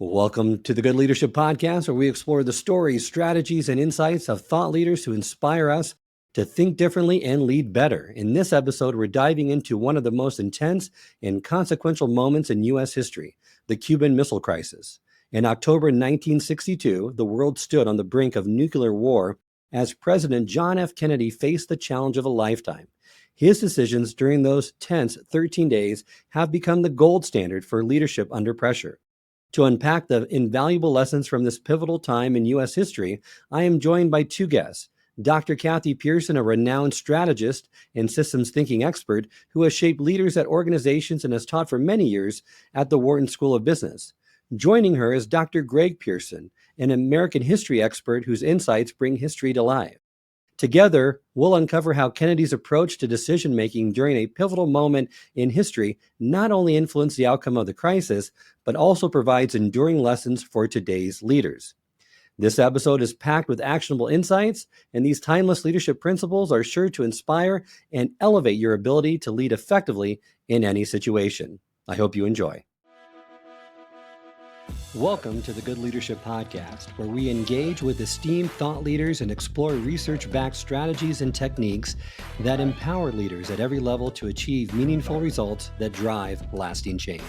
Welcome to the Good Leadership Podcast, where we explore the stories, strategies, and insights of thought leaders who inspire us to think differently and lead better. In this episode, we're diving into one of the most intense and consequential moments in U.S. history, the Cuban Missile Crisis. In October 1962, the world stood on the brink of nuclear war as President John F. Kennedy faced the challenge of a lifetime. His decisions during those tense 13 days have become the gold standard for leadership under pressure. To unpack the invaluable lessons from this pivotal time in U.S. history, I am joined by two guests. Dr. Kathy Pearson, a renowned strategist and systems thinking expert who has shaped leaders at organizations and has taught for many years at the Wharton School of Business. Joining her is Dr. Gregg Pearson, an American history expert whose insights bring history to life. Together, we'll uncover how Kennedy's approach to decision-making during a pivotal moment in history not only influenced the outcome of the crisis, but also provides enduring lessons for today's leaders. This episode is packed with actionable insights, and these timeless leadership principles are sure to inspire and elevate your ability to lead effectively in any situation. I hope you enjoy. Welcome to the Good Leadership Podcast, where we engage with esteemed thought leaders and explore research-backed strategies and techniques that empower leaders at every level to achieve meaningful results that drive lasting change.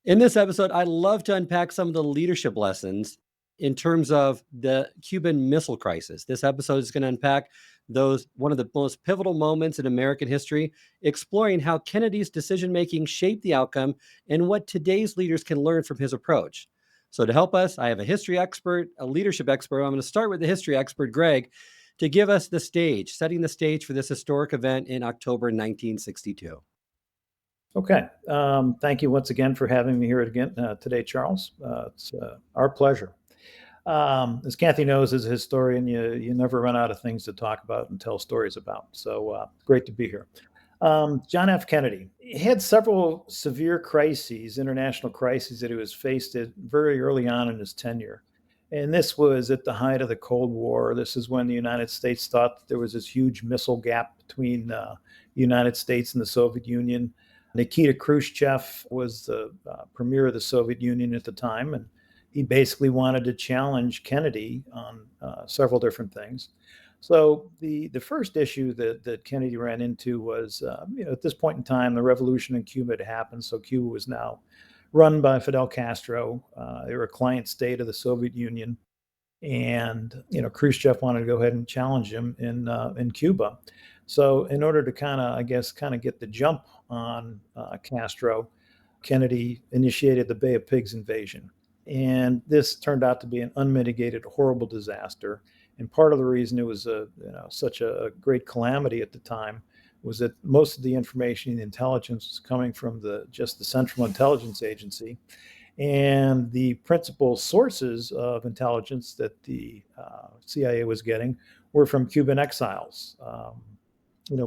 In this episode, I love to unpack some of the leadership lessons in terms of the Cuban Missile Crisis. This episode is going to unpack one of the most pivotal moments in American history, exploring how Kennedy's decision-making shaped the outcome and what today's leaders can learn from his approach. So to help us, I have a history expert, a leadership expert. I'm going to start with the history expert, Gregg, to give us the stage, setting the stage for this historic event in October 1962. Okay. Thank you once again for having me here again today, Charles. It's our pleasure. As Kathy knows, as a historian, you never run out of things to talk about and tell stories about. So great to be here. John F. Kennedy had several severe crises, international crises that he was faced at very early on in his tenure. And this was at the height of the Cold War. This is when the United States thought that there was this huge missile gap between the United States and the Soviet Union. Nikita Khrushchev was the premier of the Soviet Union at the time, and he basically wanted to challenge Kennedy on several different things. So the first issue that Kennedy ran into was, at this point in time, the revolution in Cuba had happened. So Cuba was now run by Fidel Castro. They were a client state of the Soviet Union. And, Khrushchev wanted to go ahead and challenge him in Cuba. So in order to kind of get the jump on Castro, Kennedy initiated the Bay of Pigs invasion. And this turned out to be an unmitigated, horrible disaster. And part of the reason it was such a great calamity at the time was that most of the information and the intelligence was coming from the Central Intelligence Agency. And the principal sources of intelligence that the CIA was getting were from Cuban exiles.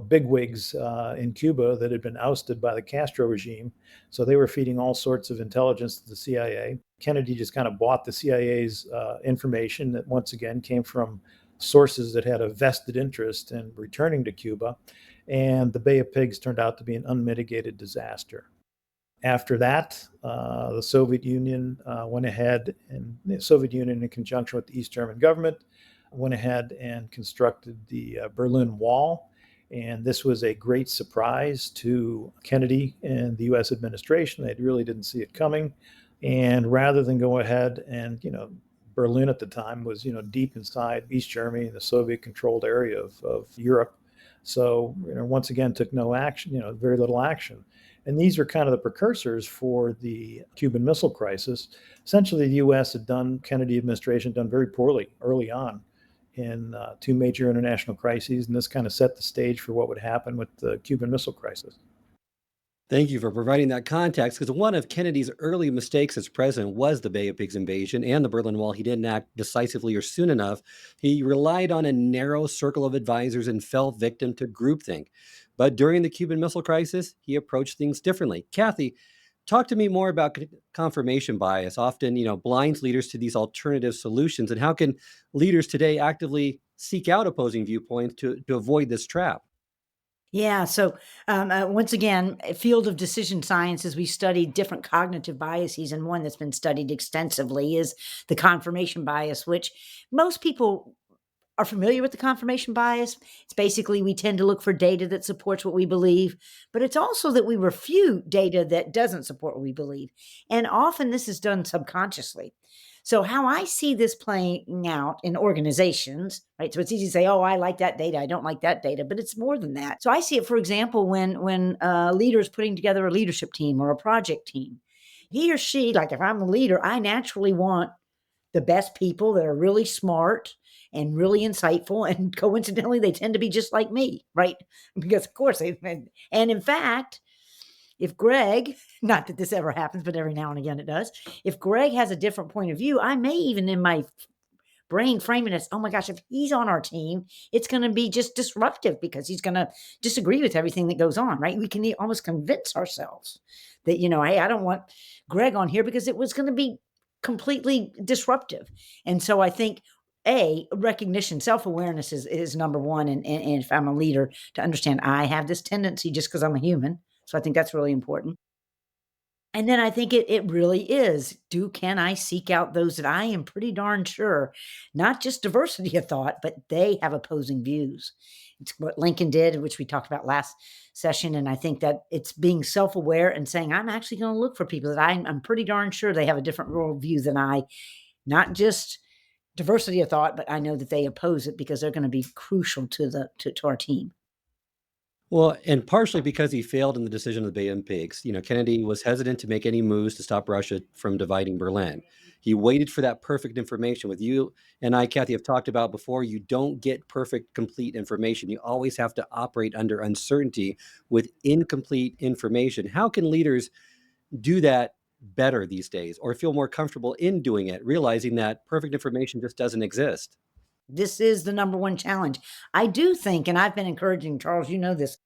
Bigwigs in Cuba that had been ousted by the Castro regime. So they were feeding all sorts of intelligence to the CIA. Kennedy just kind of bought the CIA's information that once again came from sources that had a vested interest in returning to Cuba. And the Bay of Pigs turned out to be an unmitigated disaster. After that, the Soviet Union went ahead, and the Soviet Union, in conjunction with the East German government, went ahead and constructed the Berlin Wall. And this was a great surprise to Kennedy and the U.S. administration. They really didn't see it coming. And rather than go ahead and, Berlin at the time was, deep inside East Germany, the Soviet-controlled area of Europe. So, once again, took no action, very little action. And these are kind of the precursors for the Cuban Missile Crisis. Essentially, the U.S. Kennedy administration had done very poorly early on in two major international crises, and this kind of set the stage for what would happen with the Cuban Missile Crisis. Thank you for providing that context, because one of Kennedy's early mistakes as president was the Bay of Pigs invasion and the Berlin Wall. He didn't act decisively or soon enough. He relied on a narrow circle of advisors and fell victim to groupthink. But during the Cuban Missile Crisis, he approached things differently. Kathy, talk to me more about confirmation bias, often, blinds leaders to these alternative solutions, and how can leaders today actively seek out opposing viewpoints to avoid this trap? Yeah. So, once again, a field of decision sciences, we study different cognitive biases, and one that's been studied extensively is the confirmation bias, which most people are familiar with the confirmation bias. It's basically we tend to look for data that supports what we believe, but it's also that we refute data that doesn't support what we believe. And often this is done subconsciously. So, how I see this playing out in organizations, right? So it's easy to say, "Oh, I like that data. I don't like that data," but it's more than that. So I see it, for example, when a leader is putting together a leadership team or a project team. He or she, like if I'm a leader, I naturally want the best people that are really smart and really insightful, and coincidentally, they tend to be just like me, right? Because of course and in fact, if Gregg, not that this ever happens, but every now and again it does, if Gregg has a different point of view, I may even in my brain frame it as, oh my gosh, if he's on our team, it's going to be just disruptive because he's going to disagree with everything that goes on, right? We can almost convince ourselves that, hey, I don't want Gregg on here because it was going to be completely disruptive. And so I think recognition, self-awareness is number one. And if I'm a leader, to understand I have this tendency just because I'm a human. So I think that's really important. And then I think it really is, can I seek out those that I am pretty darn sure, not just diversity of thought, but they have opposing views. It's what Lincoln did, which we talked about last session, and I think that it's being self-aware and saying, "I'm actually gonna look for people that I'm pretty darn sure they have a different worldview than I." Not just diversity of thought, but I know that they oppose it because they're gonna be crucial to our team. Well, and partially because he failed in the decision of the Bay of Pigs. Kennedy was hesitant to make any moves to stop Russia from dividing Berlin. He waited for that perfect information. With you and I, Kathy, have talked about before, you don't get perfect, complete information. You always have to operate under uncertainty with incomplete information. How can leaders do that better these days or feel more comfortable in doing it, realizing that perfect information just doesn't exist? This is the number one challenge. I do think, and I've been encouraging Charles, you know this,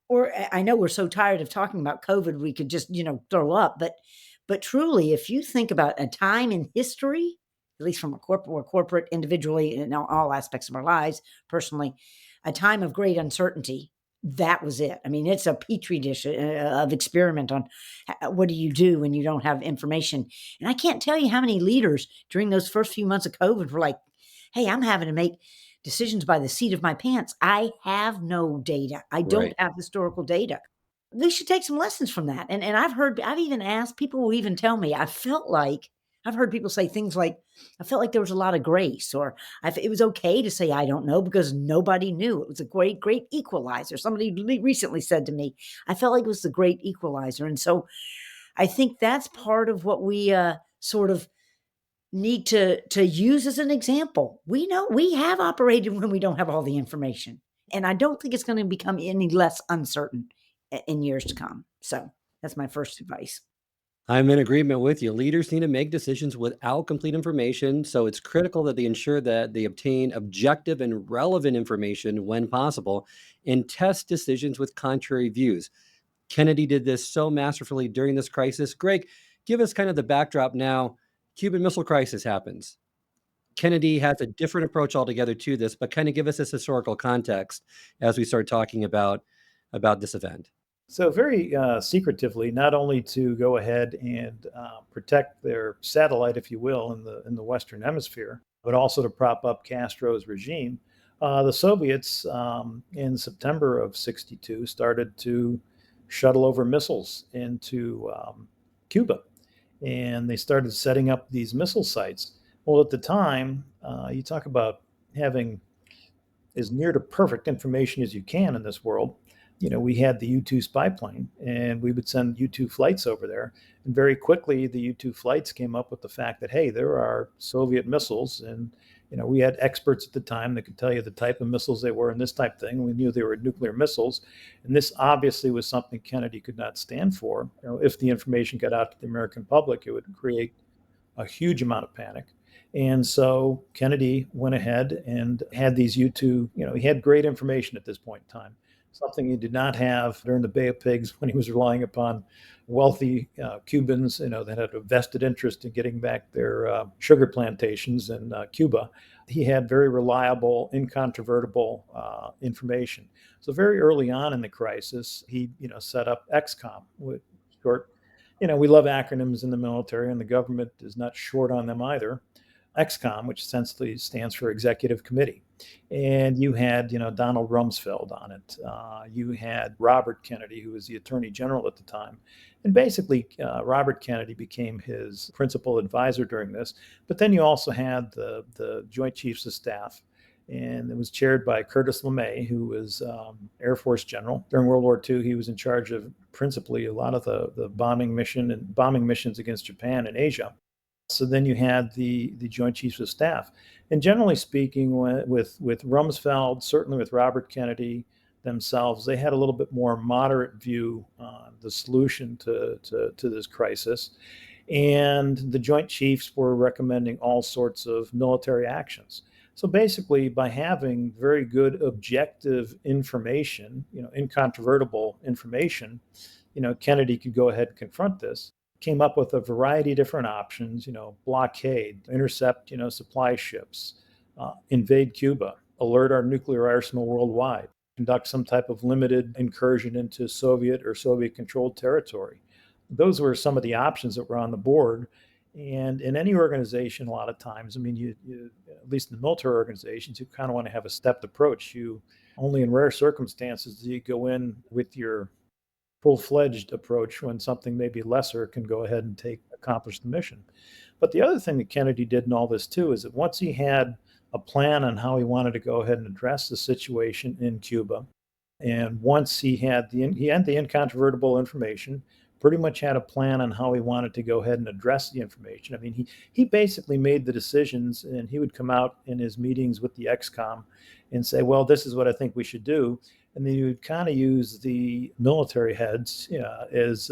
or I know we're so tired of talking about COVID, we could just, throw up. But truly, if you think about a time in history, at least from a corporate or corporate, individually, in all aspects of our lives, personally, a time of great uncertainty. That was it. I mean, it's a petri dish of experiment on what do you do when you don't have information. And I can't tell you how many leaders during those first few months of COVID were like, hey, I'm having to make decisions by the seat of my pants. I have no data. I don't Right. have historical data. We should take some lessons from that. And I've even asked, people will even tell me, I've heard people say things like, I felt like there was a lot of grace, or it was okay to say, I don't know, because nobody knew. It was a great, great equalizer. Somebody recently said to me, I felt like it was the great equalizer. And so I think that's part of what we sort of need to use as an example. We know we have operated when we don't have all the information, and I don't think it's gonna become any less uncertain in years to come. So, that's my first advice. I'm in agreement with you. Leaders need to make decisions without complete information, so it's critical that they ensure that they obtain objective and relevant information when possible and test decisions with contrary views. Kennedy did this so masterfully during this crisis. Greg, give us kind of the backdrop now. Cuban Missile Crisis happens. Kennedy has a different approach altogether to this, but kind of give us this historical context as we start talking about this event. So very secretively, not only to go ahead and protect their satellite, if you will, in the Western Hemisphere, but also to prop up Castro's regime, the Soviets in September of '62 started to shuttle over missiles into Cuba, and they started setting up these missile sites. Well, at the time, you talk about having as near to perfect information as you can in this world. We had the U-2 spy plane, and we would send U-2 flights over there. And very quickly, the U-2 flights came up with the fact that, hey, there are Soviet missiles. And, we had experts at the time that could tell you the type of missiles they were and this type of thing. We knew they were nuclear missiles. And this obviously was something Kennedy could not stand for. If the information got out to the American public, it would create a huge amount of panic. And so Kennedy went ahead and had these U-2, he had great information at this point in time, something he did not have during the Bay of Pigs when he was relying upon wealthy Cubans, that had a vested interest in getting back their sugar plantations in Cuba. he had very reliable, incontrovertible information. So very early on in the crisis, he set up XCOM, with short. We love acronyms in the military, and the government is not short on them either. XCOM, which essentially stands for Executive Committee. And you had, Donald Rumsfeld on it. You had Robert Kennedy, who was the Attorney General at the time. And basically, Robert Kennedy became his principal advisor during this. But then you also had the Joint Chiefs of Staff, and it was chaired by Curtis LeMay, who was Air Force general. During World War II, he was in charge of principally a lot of the bombing missions against Japan and Asia. So then you had the Joint Chiefs of Staff. And generally speaking, with Rumsfeld, certainly with Robert Kennedy themselves, they had a little bit more moderate view on the solution to this crisis. And the Joint Chiefs were recommending all sorts of military actions. So basically, by having very good objective information, incontrovertible information, Kennedy could go ahead and confront this. Came up with a variety of different options, blockade, intercept, supply ships, invade Cuba, alert our nuclear arsenal worldwide, conduct some type of limited incursion into Soviet or Soviet-controlled territory. Those were some of the options that were on the board. And in any organization, a lot of times, you at least in the military organizations, you kind of want to have a stepped approach. You only in rare circumstances do you go in with your full-fledged approach when something maybe lesser can go ahead and accomplish the mission. But the other thing that Kennedy did in all this too is that once he had a plan on how he wanted to go ahead and address the situation in Cuba, and once he had the incontrovertible information, pretty much had a plan on how he wanted to go ahead and address the information. He basically made the decisions, and he would come out in his meetings with the XCOM and say, well, this is what I think we should do. And then you would kind of use the military heads as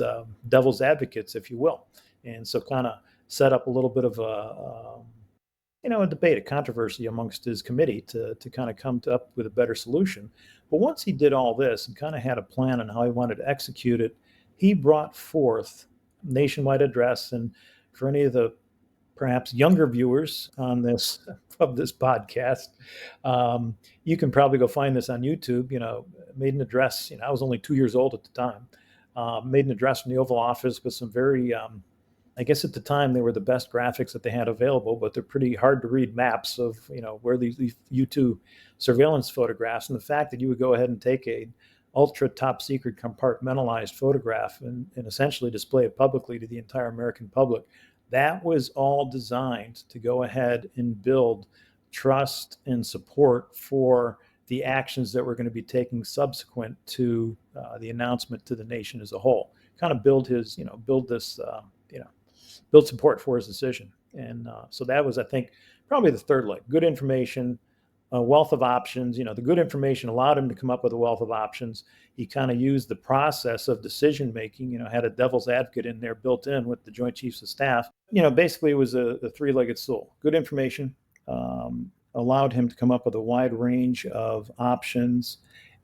devil's advocates, if you will. And so kind of set up a little bit of a debate, a controversy amongst his committee to kind of come up with a better solution. But once he did all this and kind of had a plan on how he wanted to execute it, he brought forth a nationwide address. And for any of the perhaps younger viewers of this podcast, you can probably go find this on YouTube. Made an address. I was only 2 years old at the time. Made an address from the Oval Office with some very, I guess at the time they were the best graphics that they had available, but they're pretty hard to read maps of where these U-2 surveillance photographs, and the fact that you would go ahead and take a ultra top secret compartmentalized photograph and essentially display it publicly to the entire American public. That was all designed to go ahead and build trust and support for the actions that we're going to be taking subsequent to the announcement to the nation as a whole. Kind of build support for his decision. And so that was, I think, probably the third leg. Good information, a wealth of options. The good information allowed him to come up with a wealth of options. He kind of used the process of decision making, had a devil's advocate in there built in with the Joint Chiefs of Staff. Basically it was a three-legged stool. Good information allowed him to come up with a wide range of options.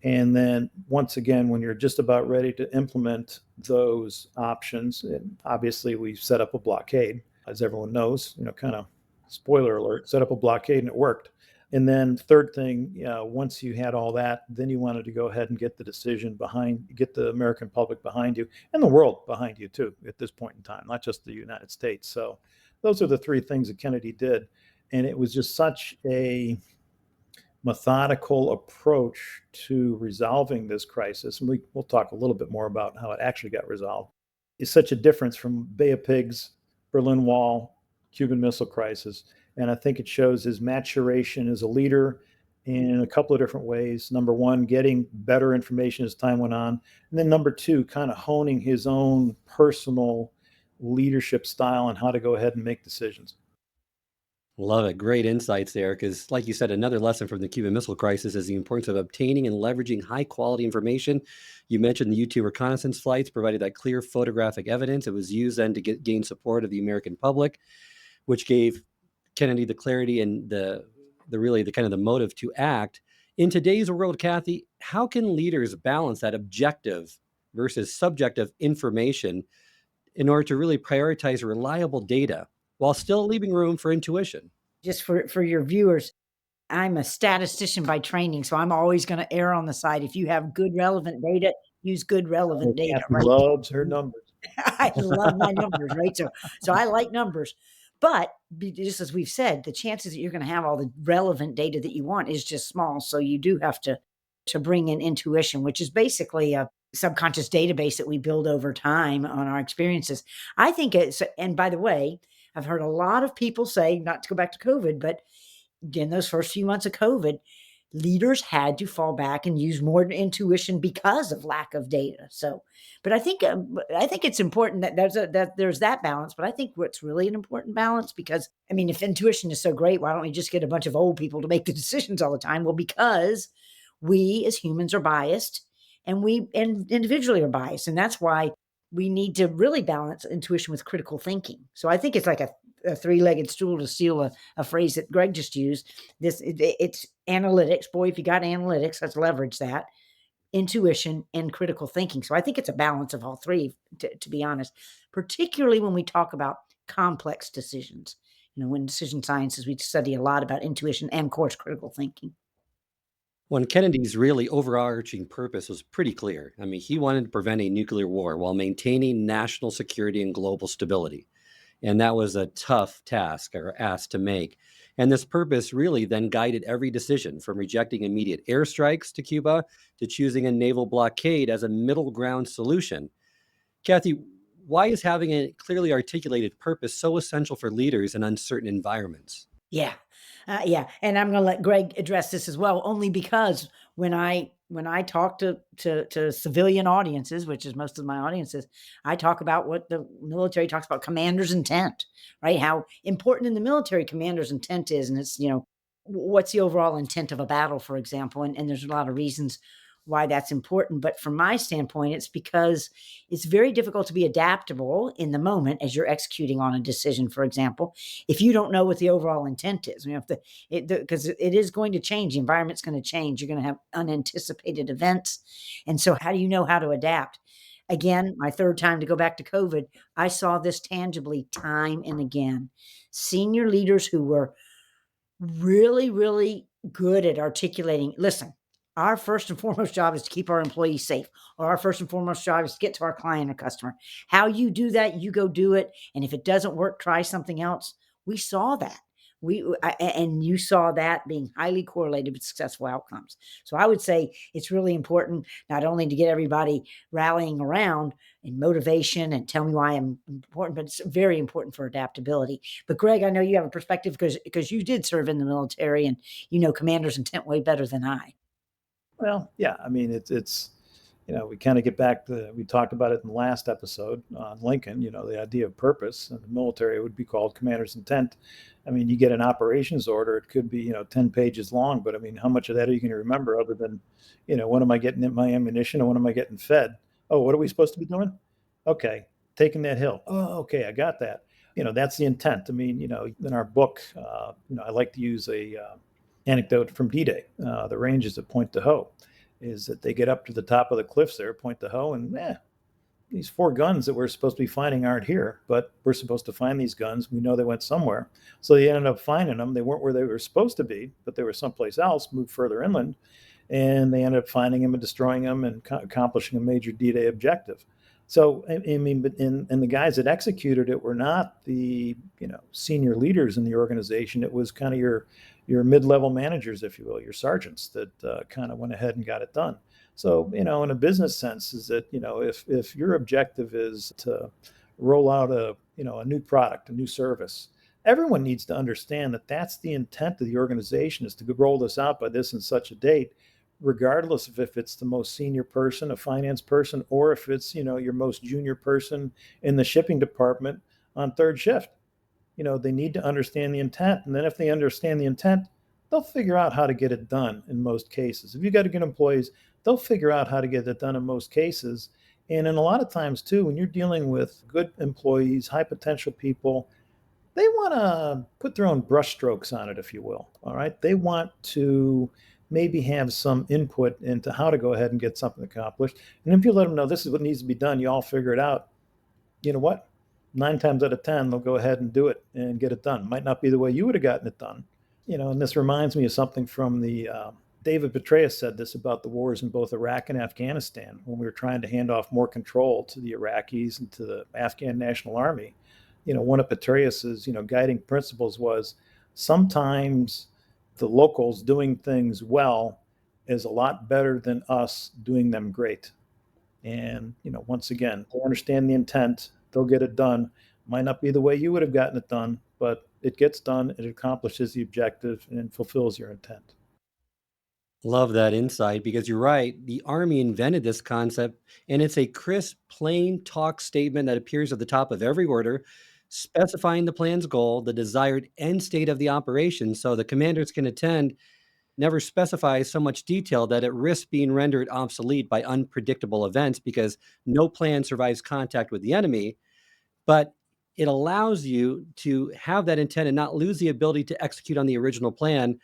And then once again, when you're just about ready to implement those options, and obviously we set up a blockade, as everyone knows, kind of spoiler alert, set up a blockade and it worked. And then third thing, once you had all that, then you wanted to go ahead and get the American public behind you and the world behind you too at this point in time, not just the United States. So those are the three things that Kennedy did. And it was just such a methodical approach to resolving this crisis. And we'll talk a little bit more about how it actually got resolved. It's such a difference from Bay of Pigs, Berlin Wall, Cuban Missile Crisis. And I think it shows his maturation as a leader in a couple of different ways. Number one, getting better information as time went on. And then number two, kind of honing his own personal leadership style and how to go ahead and make decisions. Love it. Great insights there. Because like you said, another lesson from the Cuban Missile Crisis is the importance of obtaining and leveraging high quality information. You mentioned the U-2 reconnaissance flights provided that clear photographic evidence. It was used then to gain support of the American public, which gave Kennedy the clarity and the kind of the motive to act. In today's world, Kathy, how can leaders balance that objective versus subjective information in order to really prioritize reliable data while still leaving room for intuition? Just for your viewers, I'm a statistician by training, so I'm always going to err on the side. If you have good relevant data, use good relevant data, Kathy right? loves her numbers. I love my numbers, right? So I like numbers. But just as we've said, the chances that you're going to have all the relevant data that you want is just small. So you do have to bring in intuition, which is basically a subconscious database that we build over time on our experiences. I think it's, and by the way, I've heard a lot of people say, not to go back to COVID, but in those first few months of COVID, leaders had to fall back and use more intuition because of lack of data. So, but I think it's important that there's that balance. But I think what's really an important balance, because I mean, if intuition is so great, why don't we just get a bunch of old people to make the decisions all the time? Well, because we as humans are biased, and we and individually are biased, and that's why we need to really balance intuition with critical thinking. So I think it's like a three-legged stool, to steal a phrase that Gregg just used. It's analytics. Boy, if you got analytics, let's leverage that. Intuition and critical thinking. So I think it's a balance of all three, to be honest, particularly when we talk about complex decisions. You know, in decision sciences, we study a lot about intuition and, of course, critical thinking. When Kennedy's really overarching purpose was pretty clear. I mean, he wanted to prevent a nuclear war while maintaining national security and global stability. And that was a tough task or ask to make. And this purpose really then guided every decision, from rejecting immediate airstrikes to Cuba to choosing a naval blockade as a middle ground solution. Kathy, why is having a clearly articulated purpose so essential for leaders in uncertain environments? Yeah. Yeah. And I'm going to let Gregg address this as well, only because when I talk to civilian audiences, which is most of my audiences, I talk about what the military talks about, commander's intent, right? How important in the military commander's intent is. And it's, what's the overall intent of a battle, for example? And there's a lot of reasons why that's important. But from my standpoint, it's because it's very difficult to be adaptable in the moment as you're executing on a decision, for example, if you don't know what the overall intent is. Because it is going to change. The environment's going to change. You're going to have unanticipated events. And so how do you know how to adapt? Again, my third time to go back to COVID, I saw this tangibly time and again. Senior leaders who were really, really good at articulating, listen, our first and foremost job is to keep our employees safe, or our first and foremost job is to get to our client or customer. How you do that, you go do it. And if it doesn't work, try something else. We saw that. And you saw that being highly correlated with successful outcomes. So I would say it's really important not only to get everybody rallying around and motivation and tell me why I'm important, but it's very important for adaptability. But Gregg, I know you have a perspective because you did serve in the military, and you know commander's intent way better than I. Well, yeah, I mean, it's we kind of get back to, we talked about it in the last episode on Lincoln, the idea of purpose. In the military, it would be called commander's intent. I mean, you get an operations order, it could be, 10 pages long, but I mean, how much of that are you going to remember other than, when am I getting in my ammunition and when am I getting fed? Oh, what are we supposed to be doing? Okay, taking that hill. Oh, okay, I got that. That's the intent. I mean, in our book, I like to use a anecdote from D-Day, the Rangers at Pointe du Hoc, is that they get up to the top of the cliffs there, Pointe du Hoc, and these 4 guns that we're supposed to be finding aren't here, but we're supposed to find these guns. We know they went somewhere. So they ended up finding them. They weren't where they were supposed to be, but they were someplace else, moved further inland, and they ended up finding them and destroying them and accomplishing a major D-Day objective. So, I mean, and the guys that executed it were not the, senior leaders in the organization. It was kind of your mid-level managers, if you will, your sergeants that kind of went ahead and got it done. So, in a business sense, is that, if your objective is to roll out a new product, a new service, everyone needs to understand that that's the intent of the organization, is to roll this out by this and such a date, regardless of if it's the most senior person, a finance person, or if it's, your most junior person in the shipping department on third shift. They need to understand the intent. And then if they understand the intent, they'll figure out how to get it done in most cases. If you got to get employees, they'll figure out how to get it done in most cases. And in a lot of times too, when you're dealing with good employees, high potential people, they want to put their own brushstrokes on it, if you will. All right. They want to maybe have some input into how to go ahead and get something accomplished. And if you let them know this is what needs to be done, you all figure it out. You know what? 9 times out of 10, they'll go ahead and do it and get it done. Might not be the way you would have gotten it done, And this reminds me of something from the David Petraeus said this about the wars in both Iraq and Afghanistan when we were trying to hand off more control to the Iraqis and to the Afghan National Army. One of Petraeus's, guiding principles was sometimes the locals doing things well is a lot better than us doing them great. And, once again, they understand the intent, they'll get it done. Might not be the way you would have gotten it done, but it gets done, it accomplishes the objective and fulfills your intent. Love that insight because you're right. The Army invented this concept, and it's a crisp, plain talk statement that appears at the top of every order, specifying the plan's goal, the desired end state of the operation, so the commanders can attend. Never specifies so much detail that it risks being rendered obsolete by unpredictable events because no plan survives contact with the enemy. But it allows you to have that intent and not lose the ability to execute on the original plan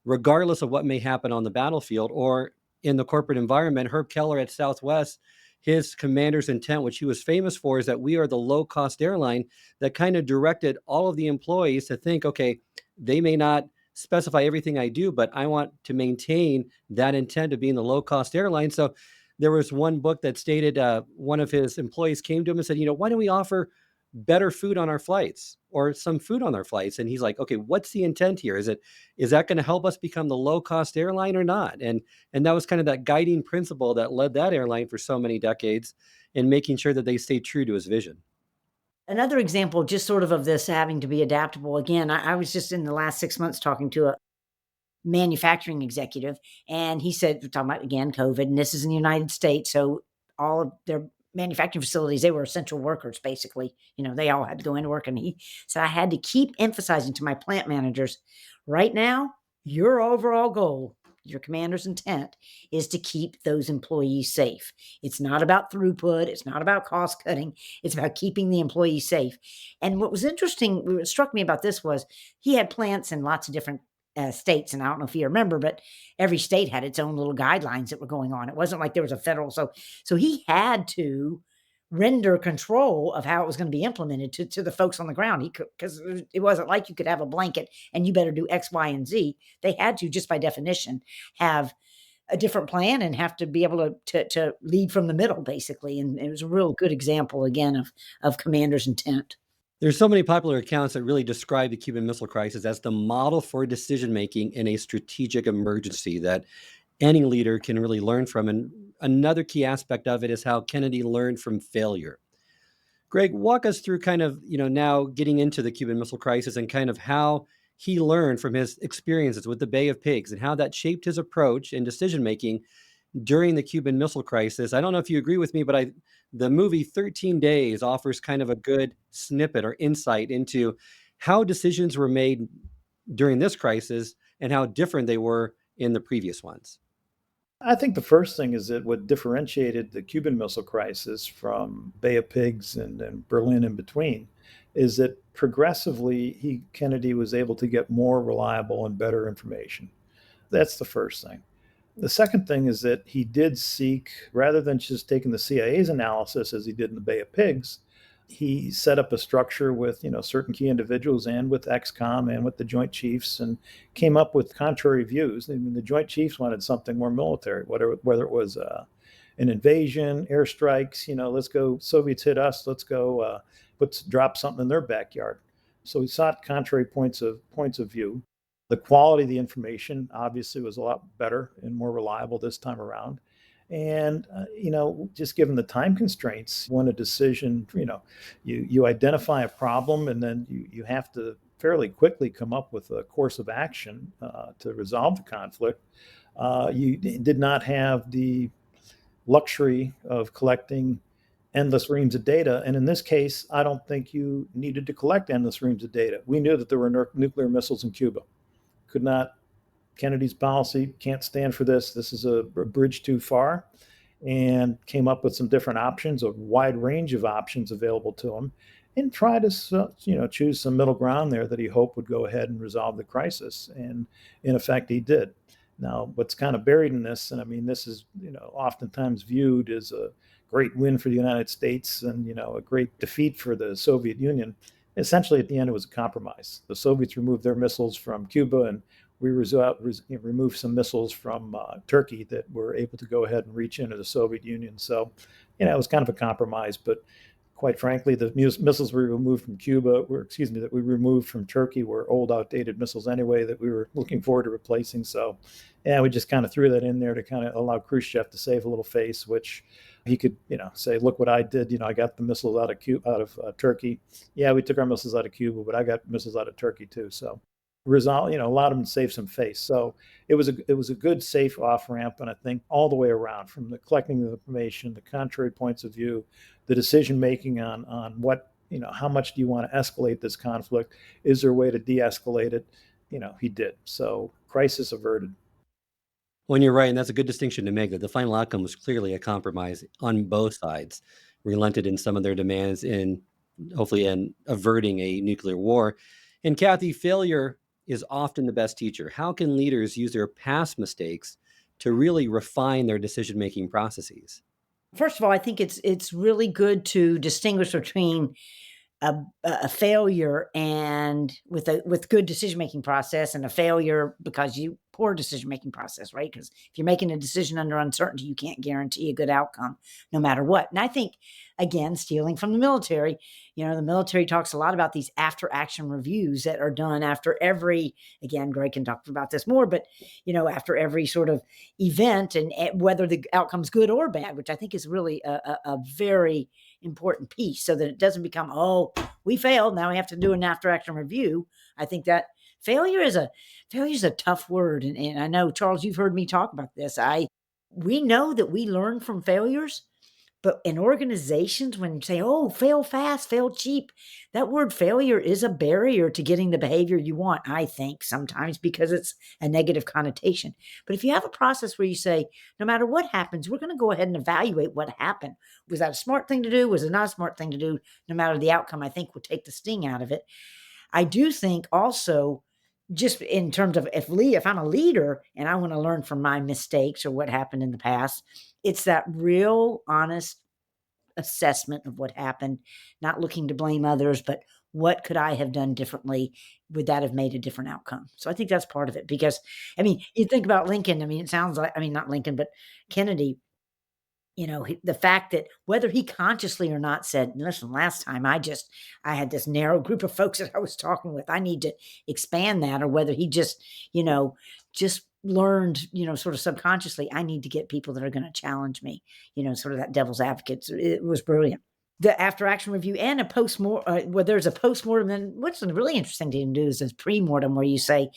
regardless of what may happen on the battlefield or in the corporate environment. Herb Keller at Southwest, his commander's intent, which he was famous for, is that we are the low-cost airline that kind of directed all of the employees to think, okay, they may not specify everything I do, but I want to maintain that intent of being the low-cost airline. So there was one book that stated one of his employees came to him and said, why don't we offer better food on our flights or some food on our flights? And he's like, okay, what's the intent here? Is that going to help us become the low cost airline or not? And that was kind of that guiding principle that led that airline for so many decades in making sure that they stayed true to his vision. Another example, just sort of this having to be adaptable. Again, I was just in the last 6 months talking to a manufacturing executive, and he said, we're talking about again COVID, and this is in the United States, so all of their manufacturing facilities, they were essential workers basically. They all had to go into work, and he said I had to keep emphasizing to my plant managers, right now, your overall goal, your commander's intent, is to keep those employees safe. It's not about throughput, it's not about cost cutting, it's about keeping the employees safe. And what was interesting, what struck me about this was he had plants in lots of different states, and I don't know if you remember, but every state had its own little guidelines that were going on. It wasn't like there was a federal, so he had to render control of how it was going to be implemented to the folks on the ground. He could, because it wasn't like you could have a blanket and you better do X, Y, and Z. They had to, just by definition, have a different plan and have to be able to lead from the middle, basically. And it was a real good example again of commander's intent. There's so many popular accounts that really describe the Cuban Missile Crisis as the model for decision making in a strategic emergency that any leader can really learn from. And another key aspect of it is how Kennedy learned from failure. Greg, walk us through kind of, now getting into the Cuban Missile Crisis and kind of how he learned from his experiences with the Bay of Pigs and how that shaped his approach and decision making during the Cuban Missile Crisis. I don't know if you agree with me, but the movie 13 Days offers kind of a good snippet or insight into how decisions were made during this crisis and how different they were in the previous ones. I think the first thing is that what differentiated the Cuban Missile Crisis from Bay of Pigs and Berlin in between is that progressively Kennedy was able to get more reliable and better information. That's the first thing. The second thing is that he did seek, rather than just taking the CIA's analysis as he did in the Bay of Pigs, he set up a structure with certain key individuals and with XCOM and with the Joint Chiefs, and came up with contrary views. I mean, the Joint Chiefs wanted something more military, whether it was an invasion, airstrikes. Let's go. Soviets hit us. Let's go. Let's drop something in their backyard. So he sought contrary points of view. The quality of the information obviously was a lot better and more reliable this time around. And, just given the time constraints, when a decision, you identify a problem and then you have to fairly quickly come up with a course of action to resolve the conflict. You did not have the luxury of collecting endless reams of data. And in this case, I don't think you needed to collect endless reams of data. We knew that there were nuclear missiles in Cuba. Could not, Kennedy's policy can't stand for this. This is a bridge too far, and came up with some different options, a wide range of options available to him, and try to, choose some middle ground there that he hoped would go ahead and resolve the crisis. And in effect, he did. Now, what's kind of buried in this, and I mean, this is, oftentimes viewed as a great win for the United States and, a great defeat for the Soviet Union. essentially at the end, it was a compromise. The Soviets removed their missiles from Cuba, and we removed some missiles from Turkey that were able to go ahead and reach into the Soviet Union. So, it was kind of a compromise. But quite frankly, the missiles we removed from that we removed from Turkey were old, outdated missiles anyway that we were looking forward to replacing. So, yeah, we just kind of threw that in there to kind of allow Khrushchev to save a little face, which he could, say, look what I did. I got the missiles out of Turkey. Yeah, we took our missiles out of Cuba, but I got missiles out of Turkey too. So, allowed him to save some face. So it was a good, safe off ramp, and I think all the way around, from the collecting the information, the contrary points of view, the decision making on what, how much do you want to escalate this conflict? Is there a way to de-escalate it? He did. So crisis averted. When you're right, and that's a good distinction to make, that the final outcome was clearly a compromise on both sides, relented in some of their demands in hopefully in averting a nuclear war. And Kathy, failure is often the best teacher. How can leaders use their past mistakes to really refine their decision-making processes? First of all, I think it's really good to distinguish between a failure and with good decision making process, and a failure because you poor decision making process, right? Because if you're making a decision under uncertainty, you can't guarantee a good outcome no matter what. And I think, again, stealing from the military, the military talks a lot about these after action reviews that are done after every, again, Greg can talk about this more, but after every sort of event, and whether the outcome's good or bad, which I think is really a very important piece, so that it doesn't become, oh, we failed, now we have to do an after action review. I think that failure is a tough word, and I know, Charles, you've heard me talk about this. We know that we learn from failures, but in organizations, when you say, oh, fail fast, fail cheap, that word failure is a barrier to getting the behavior you want, I think, sometimes, because it's a negative connotation. But if you have a process where you say, no matter what happens, we're going to go ahead and evaluate what happened. Was that a smart thing to do? Was it not a smart thing to do? No matter the outcome, I think we'll take the sting out of it. I do think also, just in terms of if I'm a leader and I want to learn from my mistakes or what happened in the past, it's that real honest assessment of what happened, not looking to blame others, but what could I have done differently? Would that have made a different outcome? So I think that's part of it, because, you think about Lincoln. It sounds like, not Lincoln, but Kennedy. The fact that whether he consciously or not said, listen, last time I had this narrow group of folks that I was talking with, I need to expand that, or whether he just learned, sort of subconsciously, I need to get people that are going to challenge me, sort of that devil's advocate. So it was brilliant. The after action review and a post-mortem, where there's a post-mortem, and what's really interesting to do is a pre-mortem, where you say,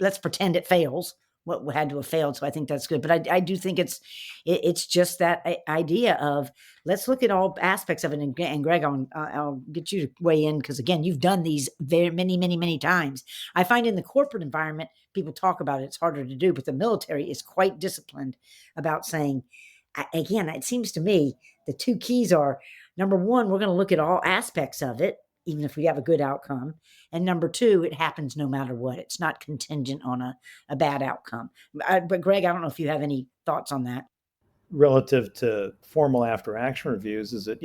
let's pretend it fails, what had to have failed. So I think that's good. But I do think it's just that idea of, let's look at all aspects of it. And Greg, I'll get you to weigh in, because, again, you've done these very many, many, many times. I find in the corporate environment, people talk about it, it's harder to do, but the military is quite disciplined about saying, again, it seems to me the two keys are, number one, we're going to look at all aspects of it, even if we have a good outcome. And number two, it happens no matter what. It's not contingent on a bad outcome. But Greg, I don't know if you have any thoughts on that. Relative to formal after action reviews, is that,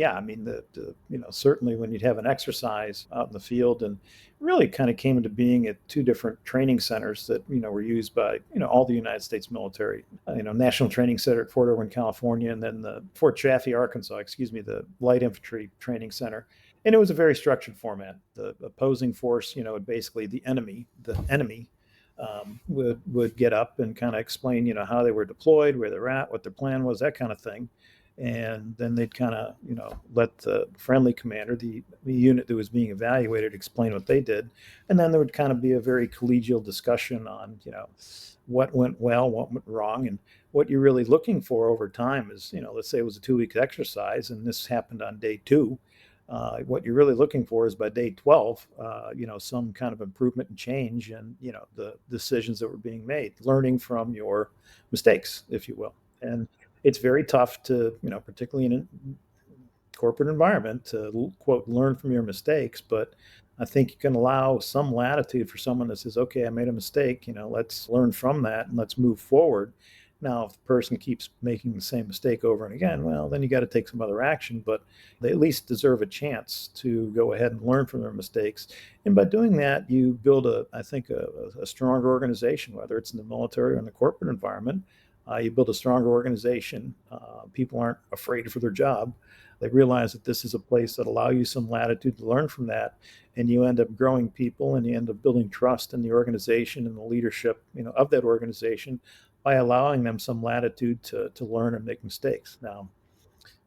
certainly when you'd have an exercise out in the field, and really kind of came into being at two different training centers that, were used by, all the United States military, National Training Center at Fort Irwin, California, and then the Fort Chaffee, Arkansas, the Light Infantry Training Center. And it was a very structured format. The opposing force, basically the enemy, would get up and kind of explain, how they were deployed, where they're at, what their plan was, that kind of thing. And then they'd kind of, let the friendly commander, the unit that was being evaluated, explain what they did. And then there would kind of be a very collegial discussion on, what went well, what went wrong. And what you're really looking for over time is, let's say it was a 2-week exercise and this happened on day 2. What you're really looking for is by day 12, some kind of improvement and change, and, the decisions that were being made, learning from your mistakes, if you will. And it's very tough to, particularly in a corporate environment, to, quote, learn from your mistakes. But I think you can allow some latitude for someone that says, okay, I made a mistake, let's learn from that and let's move forward. Now, if the person keeps making the same mistake over and again, well, then you got to take some other action, but they at least deserve a chance to go ahead and learn from their mistakes. And by doing that, you build I think, a stronger organization, whether it's in the military or in the corporate environment. You build a stronger organization. People aren't afraid for their job. They realize that this is a place that allows you some latitude to learn from that, and you end up growing people, and you end up building trust in the organization and the leadership, of that organization, by allowing them some latitude to learn and make mistakes. Now,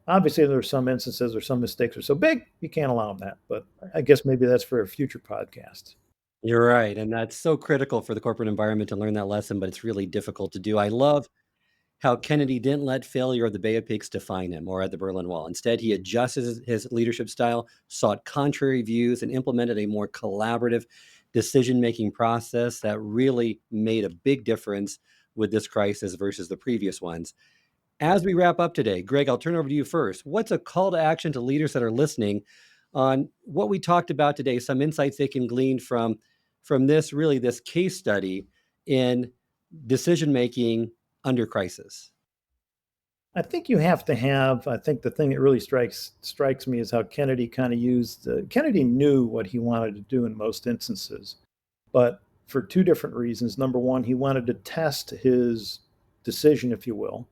obviously, there are some instances where some mistakes are so big you can't allow them that, but I guess maybe that's for a future podcast. You're right. And that's so critical for the corporate environment to learn that lesson, but it's really difficult to do. I love how Kennedy didn't let failure of the Bay of Pigs define him or at the Berlin Wall. Instead, he adjusted his leadership style, sought contrary views, and implemented a more collaborative decision-making process that really made a big difference with this crisis versus the previous ones. As we wrap up today, Greg, I'll turn over to you first. What's a call to action to leaders that are listening on what we talked about today, some insights they can glean from this case study in decision-making under crisis? I think you have to have, I think the thing that really strikes me is how Kennedy kind of Kennedy knew what he wanted to do in most instances, but for two different reasons. Number one, he wanted to test his decision, if you will,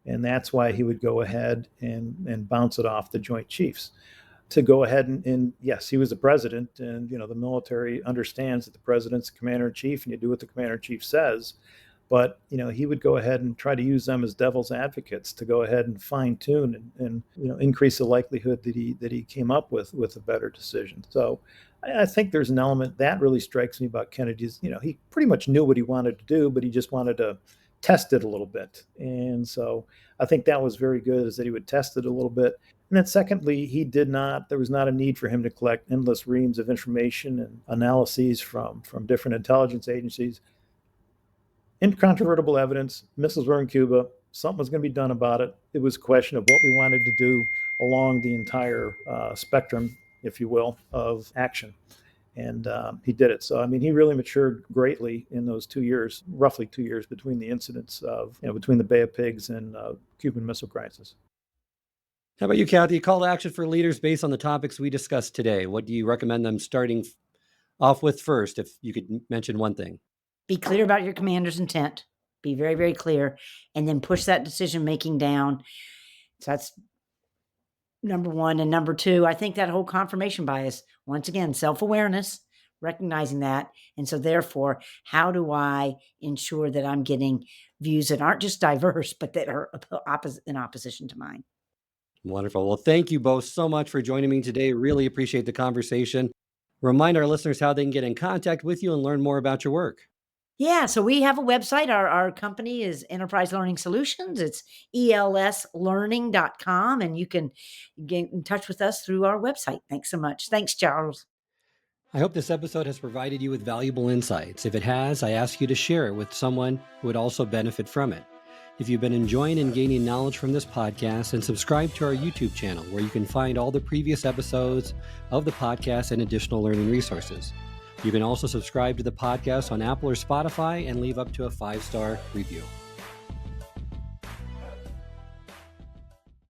and that's why he would go ahead and bounce it off the Joint Chiefs. To go ahead and yes, he was the president, and the military understands that the president's the commander in chief, and you do what the commander in chief says. But he would go ahead and try to use them as devil's advocates to go ahead and fine tune and increase the likelihood that he came up with a better decision. So I think there's an element that really strikes me about Kennedy's. He pretty much knew what he wanted to do, but he just wanted to test it a little bit. And so I think that was very good, is that he would test it a little bit. And then secondly, there was not a need for him to collect endless reams of information and analyses from different intelligence agencies. Incontrovertible evidence, missiles were in Cuba, something was going to be done about it. It was a question of what we wanted to do along the entire spectrum, if you will, of action. And he did it. So, he really matured greatly in those 2 years, roughly 2 years between the incidents of, between the Bay of Pigs and Cuban Missile Crisis. How about you, Kathy? Call to action for leaders based on the topics we discussed today. What do you recommend them starting off with first, if you could mention one thing? Be clear about your commander's intent. Be very, very clear, and then push that decision-making down. So that's number one. And number two, I think that whole confirmation bias, once again, self-awareness, recognizing that. And so therefore, how do I ensure that I'm getting views that aren't just diverse, but that are in opposition to mine? Wonderful. Well, thank you both so much for joining me today. Really appreciate the conversation. Remind our listeners how they can get in contact with you and learn more about your work. Yeah, so we have a website. Our company is Enterprise Learning Solutions. It's elslearning.com, and you can get in touch with us through our website. Thanks so much. Thanks, Charles. I hope this episode has provided you with valuable insights. If it has, I ask you to share it with someone who would also benefit from it. If you've been enjoying and gaining knowledge from this podcast, then subscribe to our YouTube channel, where you can find all the previous episodes of the podcast and additional learning resources. You can also subscribe to the podcast on Apple or Spotify and leave up to a 5-star review.